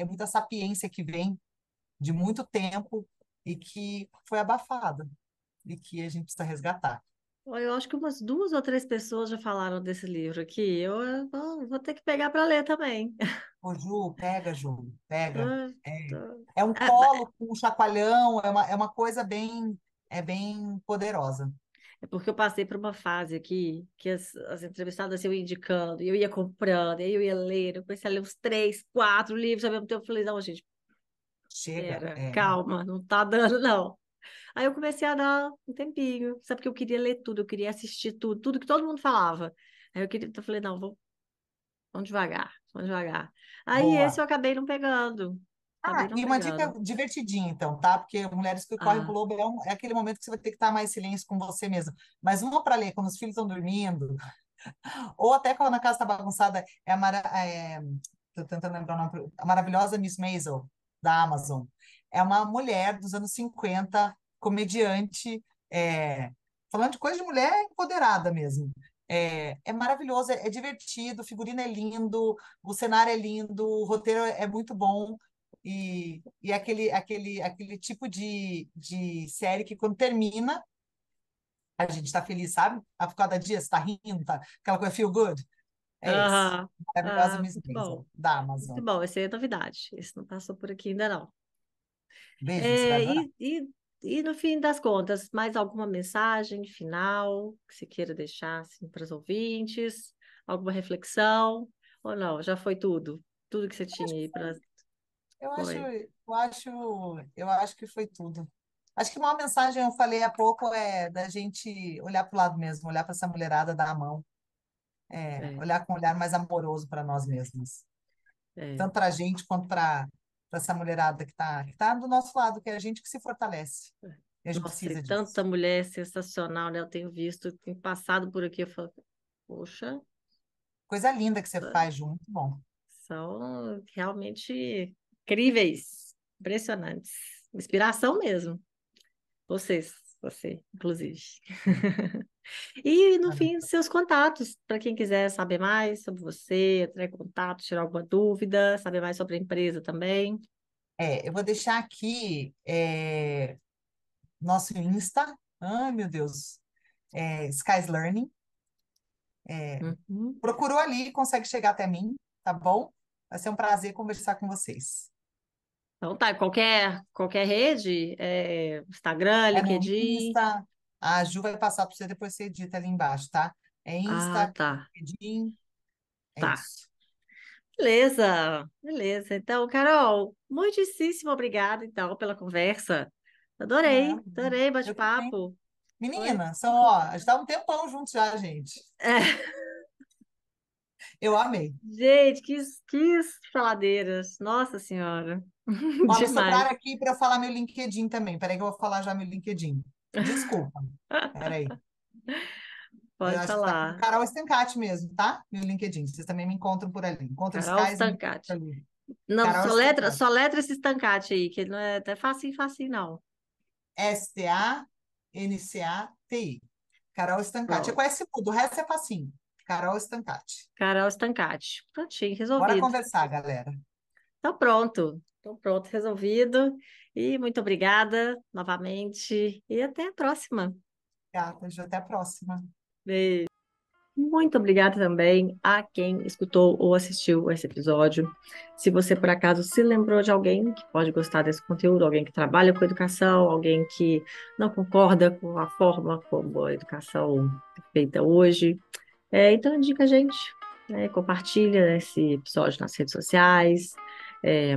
muita sapiência que vem de muito tempo e que foi abafada e que a gente precisa resgatar. Olha, eu acho que umas duas ou três pessoas já falaram desse livro aqui. Eu vou ter que pegar para ler também. Ô, Ju, pega. Tô- É, tô- é um colo com um chacoalhão, é uma coisa bem poderosa. É porque eu passei por uma fase aqui que as entrevistadas iam indicando, e eu ia comprando, e aí eu ia ler, eu comecei a ler uns três, quatro livros ao mesmo tempo. Eu falei, não, gente, Chega, pera, calma, não tá dando, não. Aí eu comecei a dar um tempinho, sabe? Porque eu queria ler tudo, eu queria assistir tudo, tudo que todo mundo falava. Eu falei, não, vamos devagar, vamos devagar. Aí esse boa. eu acabei não pegando, acabei não E uma dica pegando. divertidinha, então, tá? Porque Mulheres que Correm com o Ah, Lobo é aquele momento que você vai ter que estar mais em silêncio com você mesmo. Mas uma para ler quando os filhos estão dormindo, ou até quando a casa está bagunçada, tô tentando lembrar o nome, a maravilhosa Miss Maisel, da Amazon. É uma mulher dos anos 50, comediante, falando de coisa de mulher empoderada mesmo. É maravilhoso, é divertido, o figurino é lindo, o cenário é lindo, o roteiro é muito bom. E aquele tipo de série que, quando termina, a gente está feliz, sabe? A cada dia você está rindo, tá? Aquela coisa feel good. É esse. ah, Maravilhosa Miss muito bom, Maisel, da muito Amazon. bom. Esse aí é novidade, esse não passou por aqui ainda não. Beijo, você vai É, adorar. e no fim das contas, mais alguma mensagem final que você queira deixar assim, para os ouvintes? Alguma reflexão? Ou não? Já foi tudo? Tudo que você Eu acho tinha que aí para. Eu acho, Foi. eu acho que foi tudo. Acho que uma mensagem eu falei há pouco é da gente olhar para o lado mesmo, olhar para essa mulherada, dar a mão, É, olhar com um olhar mais amoroso para nós mesmos. é. Tanto para a gente quanto para essa mulherada que tá do nosso lado, que é a gente que se fortalece. E a gente Nossa, e precisa tanta disso. mulher sensacional, né? Eu tenho visto, tenho passado por aqui, eu falo, poxa, Coisa linda que você faz, Ju, muito bom. são realmente incríveis, impressionantes. Inspiração mesmo. Vocês, você, inclusive. E, no fim, seus contatos, para quem quiser saber mais sobre você, entrar em contato, tirar alguma dúvida, saber mais sobre a empresa também. Eu vou deixar aqui nosso Insta. Ai, meu Deus. Skies Learning. Uhum. Procurou ali, consegue chegar até mim, tá bom? Vai ser um prazer conversar com vocês. Então tá, qualquer rede, Instagram, É no LinkedIn. Insta. A Ju vai passar para você, depois você edita ali embaixo, tá? É Ah, Insta, tá, LinkedIn, é tá. isso. Beleza, beleza. Então, Carol, muitíssimo obrigada, então, pela conversa. Não, Adorei eu também. bate-papo. Foi. Menina, a gente tá um tempão juntos já, gente. É, Eu amei. gente, que faladeiras. Nossa Senhora. Ó, me Demais. sopraram aqui para eu falar meu LinkedIn também. Peraí que eu vou falar já meu LinkedIn. Desculpa. Peraí. Eu Pode acho que tá com falar. Carol Estancati mesmo, tá? Meu LinkedIn. Vocês também me encontram por ali. Encontra Carol Skies e me encontra Stancati. ali. Não, Carol Estancati. só letra esse Stancati aí, que ele não é até facinho, facinho, não. Stancati. Carol Estancati. Você Pronto. conhece tudo, o resto é facinho. Carol Estancati. Carol Stancati. Prontinho, Bora resolvido. conversar, galera. Então, pronto. Então, pronto, resolvido. E muito obrigada novamente. E até a próxima. Gata, Ju, até a próxima. Beijo. Muito obrigada também a quem escutou ou assistiu esse episódio. Se você, por acaso, se lembrou de alguém que pode gostar desse conteúdo, alguém que trabalha com educação, alguém que não concorda com a forma como a educação é feita hoje, então indica a gente, né? Compartilha esse episódio nas redes sociais,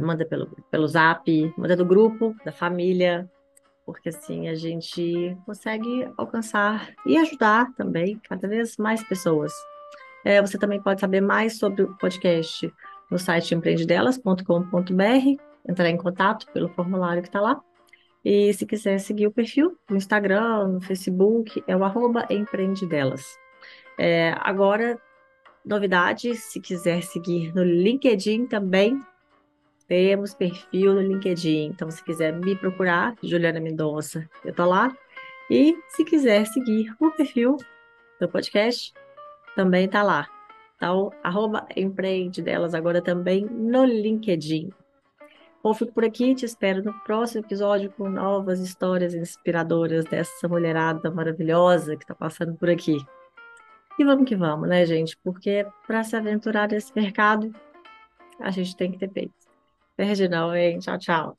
manda pelo Zap, manda do grupo, da família, porque assim a gente consegue alcançar e ajudar também cada vez mais pessoas. Você também pode saber mais sobre o podcast no site empreendedelas.com.br, entrar em contato pelo formulário que está lá. E se quiser seguir o perfil no Instagram, no Facebook, é o @empreendedelas. Agora, novidade, se quiser seguir no LinkedIn também, temos perfil no LinkedIn. Então, se quiser me procurar, Juliana Mendonça, eu tô lá. E se quiser seguir o perfil do podcast, também tá lá. Então, @empreende delas agora também no LinkedIn. Bom, fico por aqui, te espero no próximo episódio com novas histórias inspiradoras dessa mulherada maravilhosa que está passando por aqui. E vamos que vamos, né, gente? Porque para se aventurar nesse mercado, a gente tem que ter peito. Perde não, hein? Tchau, tchau.